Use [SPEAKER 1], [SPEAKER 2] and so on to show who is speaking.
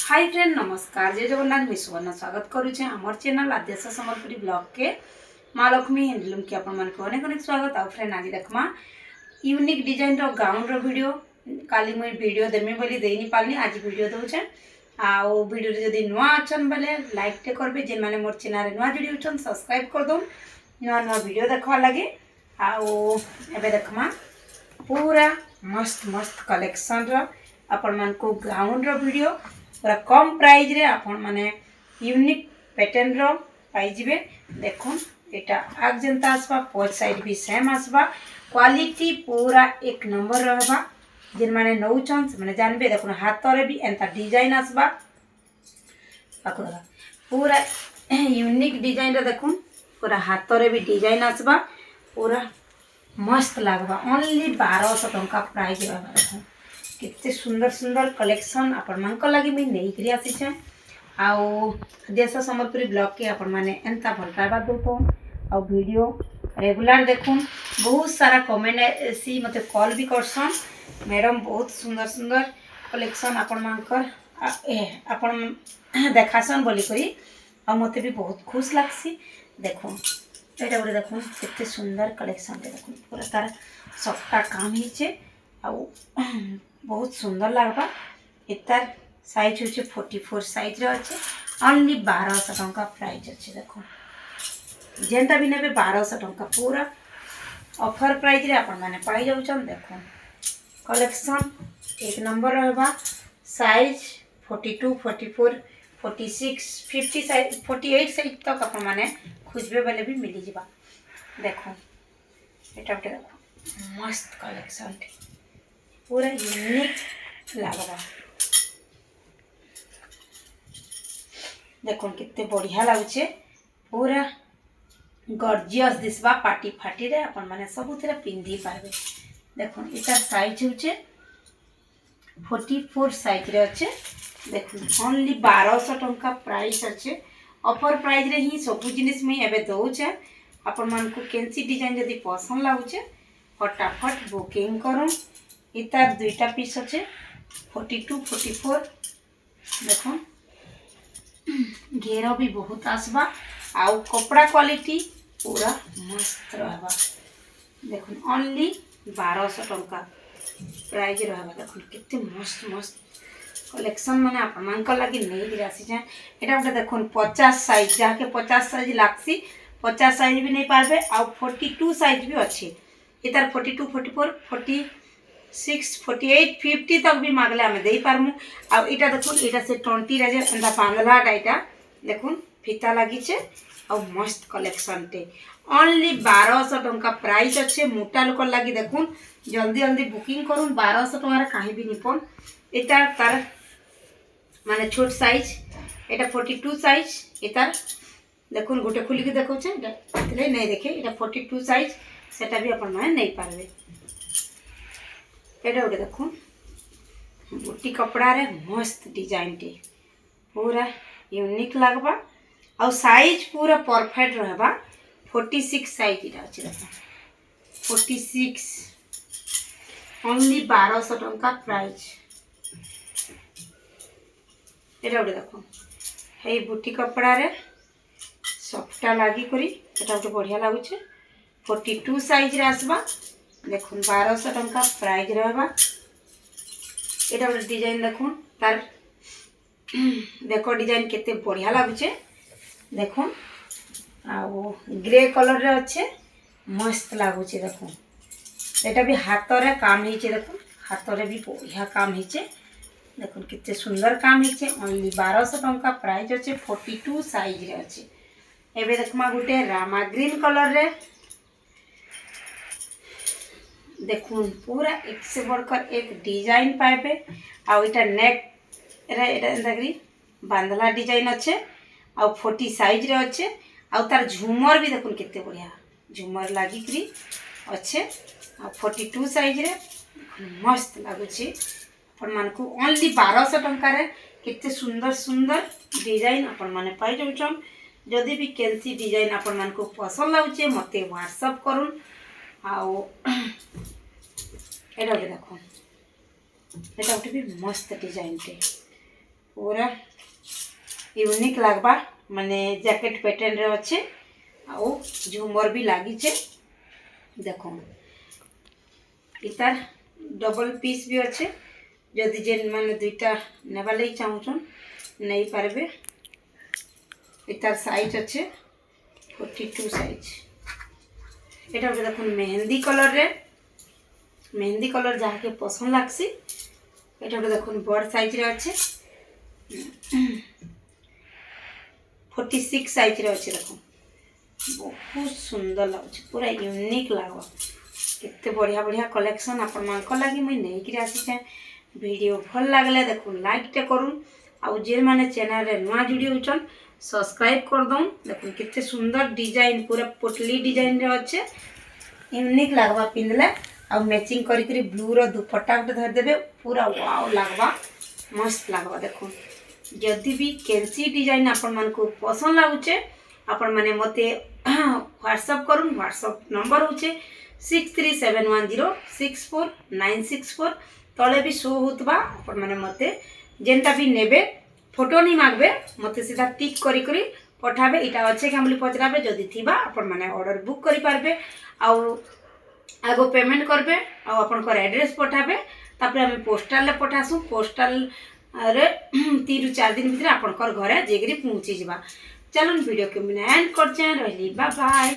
[SPEAKER 1] Hi friend नमस्कार जय जगन्नाथ मुझे सुवर्ण स्वागत करुचे आमर चैनल आद्याशा संबलपुरी ब्लॉग के माँ लक्ष्मी हैंडलूम के आपण मानक अनेक अनेक स्वागत। आ फ्रेंड आज देखमा यूनिक डिजाइन रो गाउन रो वीडियो काली मुई वीडियो देमी बोली देई नि पालनी आज वीडियो दोचे। आ वीडियो रे जदी नुआ अछन बले लाइक टे करबे जे माने मोर चैनल रे नुआ वीडियो छन सब्सक्राइब कर दो नुआ नुआ वीडियो देखवा लगे। आ एबे देखमा पूरा मस्त मस्त कलेक्शन रो आपण मान को गाउन रो वीडियो पूरा कम प्राइस रे आपण माने यूनिक पैटर्न रो पाई जिवे। देखो एटा आग जनता आसबा पोच साइड भी सेम आसबा क्वालिटी पूरा एक नंबर रहबा जिन माने नौ चांस माने जानबे। देखो हाथ रे भी एंता डिजाइन आसबा पकड़ा पूरा यूनिक डिजाइन रे देखो पूरा हाथ रे भी डिजाइन आसबा पूरा मस्त लागबा। ओनली 1200 टंका प्राइस रहबा। देखो कितने सुंदर सुंदर कलेक्शन आपण मान को लगी मैं नहीं करी आसी छे। आउ आद्याशा संबलपुरी ब्लॉग के आपण माने एंता भल पाइबा दोतो आ वीडियो रेगुलर देखुन। बहुत सारा कमेंट ऐसी मते कॉल भी करसन मैडम बहुत सुंदर सुंदर कलेक्शन आपण मान कर आपण देखासन बोली करी आ मते भी बहुत खुश लागसी। देखो एटा बडे देखो कितने सुंदर कलेक्शन देखो पूरा तार सबटा काम हिचे आ बहुत सुंदर लगवा। इतार साइज होचे 44 साइज रे अच्छे ओनली 1200 टंका प्राइस अच्छे। देखो जेंटा भी नेबे 1200 टंका पूरा ऑफर प्राइस रे आपण माने पाई जाउछन। देखो कलेक्शन एक नंबर रहबा। साइज 42 44 46 50 साइज 48 साइज तक आपण माने खोजबे बेले भी मिली जिबा। देखो एटा देखो मस्त कलेक्शन पूरा यूनिक लगवा। देखो कितने बढ़िया लगुचे पूरा गॉर्जियस दिसबा पार्टी फाटी रे अपन माने सबुथिरा पिंदी पारबे। देखो इटा साइज होचे 44 साइज रे अच्छे। देखो ओनली 1200 टंका प्राइस अच्छे ऑफर प्राइस रे ही सब जिनिस में एबे दउचे। अपन मान को केंसी डिजाइन जदी पसंद लागुचे फटाफट बुकिंग करो। इतार दुईटा पीस अच्छे 42 44। देखो घेर भी बहुत आसबा आउ कपड़ा क्वालिटी पूरा मस्त रहबा। देखो ओनली 1200 टंका प्राइस रहबा। देखो कितने मस्त मस्त कलेक्शन माने आपण मान को लागि नहीं गिरासी छै। एटा उठे देखो 50 साइज जाके 50 साइज लागसी 50 साइज भी नहीं पारबे आउ 42 साइज भी अच्छे। इतार 42 44 46 48 50 तक भी मागले आमे देई पारमु। आ इटा देखो इटा से 20 रे जे अंदा बांधला डाइटा देखो फीता लागि छे आ मस्त कलेक्शन टे ओनली 1200 टंका प्राइस अच्छे। मोटा लोक लागि देखो जल्दी जल्दी बुकिंग करूँ 1200 टंका रे काहे भी निपन। इटा तार माने छोट साइज एटा 42 साइज इतार देखो गोटे खुली के देखो छे इतले नहीं देखे इटा 42 साइज सेटा भी अपन माने नहीं पारबे। एटा उठे देखो बूटी कपड़ा रे मस्त डिजाइन टे पूरा यूनिक लगबा और साइज पूरा परफेक्ट रहबा। 46 साइज इटा अछि। देखो 46 ओनली 1200 टंका प्राइस। एटा उठे देखो हे बूटी कपड़ा रे सफ्टा लागी करी एटा उठे बढ़िया लागुचे 42 साइज रे आसबा। देखो 1200 टंका प्राइस रहबा। एटा वाला डिजाइन देखो तार देखो डिजाइन केते बढ़िया लागुचे। देखो आ ग्रे कलर रे अच्छे मस्त लागुचे। देखो एटा भी हाथ रे काम हिचे। देखो हाथ रे भी बढ़िया काम हिचे। देखो कितने सुंदर काम हिचे ओनली 1200 टंका प्राइस अच्छे 42 साइज रे अच्छे। एबे देखमा गुटे रामा ग्रीन कलर रे देखुन पूरा एक से बढ़कर एक डिजाइन पाइबे। आ इटा नेक रे एटा देखरी बांधला डिजाइन अच्छे आ 40 साइज रे अच्छे। आ तार झुमर भी देखुन कितने बढ़िया झुमर लागी करी अच्छे आ 42 साइज रे मस्त लागुची। अपन मान को ओनली 1200 टंका रे कितने सुंदर सुंदर डिजाइन अपन माने पाई जाउछन। जदि भी केंसी डिजाइन अपन मान को पसंद लागुचे मते व्हाट्सएप करूँ। आओ एटा देखो एटा भी मस्त डिजाइन टे पूरा यूनिक लगवा माने जैकेट पैटर्न रे अच्छे आउ झुमर भी लगी छे देखो इतार डबल पीस भी अच्छे जदि जेन माने दुईटा नेबा लई चाहूछन नहीं पारबे इतार साइज अच्छे 42 साइज एटा गोटे देखो मेहंदी कलर जहाँ के पसंद लागसी एटा गोटे देखो बड़ साइज रे अच्छे 46 साइज रे अच्छे देखो बहुत सुंदर लगुच पूरा यूनिक लगवा केते बढ़िया बढ़िया कलेक्शन आपण मान को लागि मुई नै कि आसी छे वीडियो भल लागले देखो लाइक टे करूँ आउ जे माने चैनल रे नवा जुड़ी होचन सब्सक्राइब कर दऊँ देखो केते सुंदर डिजाइन पूरा पोटली डिजाइन रे अच्छे यूनिक लगवा पिंधले आ मैचिंग करी करी ब्लू रो दुपट्टा गोटे धर देबे पूरा वाओ लगवा मस्त लगवा देखो जदि भी कैंची डिजाइन आपण मान को पसंद लागुचे आपण माने मते व्हाट्सएप करूँ व्हाट्सएप नंबर होचे 6371064964 तले भी शो होतबा आपण माने मते जेनटा भी नेबे फोटो नहीं मागबे मते सीधा टिक करी करी पठाबे इटा अच्छे कि हमली पचराबे जदि थिबा आपण माने ऑर्डर बुक करि पारबे आउ आगो पेमेंट करबे आउ आपण को एड्रेस पठाबे तापर हम पोस्टल ले पठासु पोस्टल रे 3 ରୁ 4 दिन भीतर आपण घर घरे जेगरी पहुंची जिबा चलन वीडियो के मैं एंड कर रहली बाय बाय।